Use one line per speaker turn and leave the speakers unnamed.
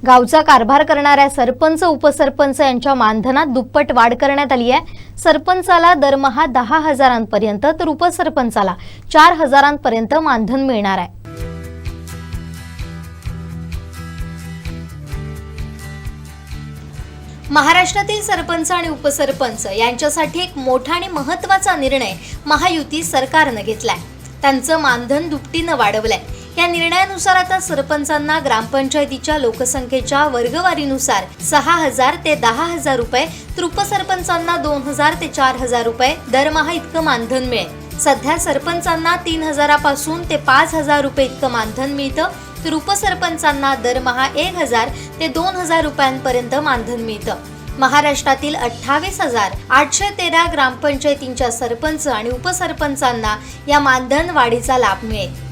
गावचा कारभार करणाऱ्या सरपंच उपसरपंच यांच्या मानधनात दुप्पट वाढ करण्यात आली आहे। सरपंचाला दरमहा 10,000पर्यंत तर उपसरपंचाला 4,000पर्यंत मानधन मिळणार आहे। महाराष्ट्रातील सरपंच आणि उपसरपंच यांच्यासाठी एक मोठा आणि महत्त्वाचा निर्णय महायुती सरकारने घेतलाय। त्यांचं मानधन दुपटीने वाढवलंय। या निर्णयानुसार आता सरपंचांना ग्रामपंचायतीच्या लोकसंख्येच्या वर्गवारीनुसार 6,000 ते 10,000 रुपये, तर उपसरपंचांना 2,000 ते 4,000 रुपये दरमहा इतकं मानधन मिळेल। सध्या सरपंचांना 3,000 पासून ते 5,000 रुपये इतकं मानधन मिळतं, तर उपसरपंचांना दरमहा 1,000 ते 2,000 रुपयांपर्यंत मानधन मिळतं। महाराष्ट्रातील 28,813 ग्रामपंचायतींच्या सरपंच आणि उपसरपंचांना या मानधन वाढीचा लाभ मिळेल।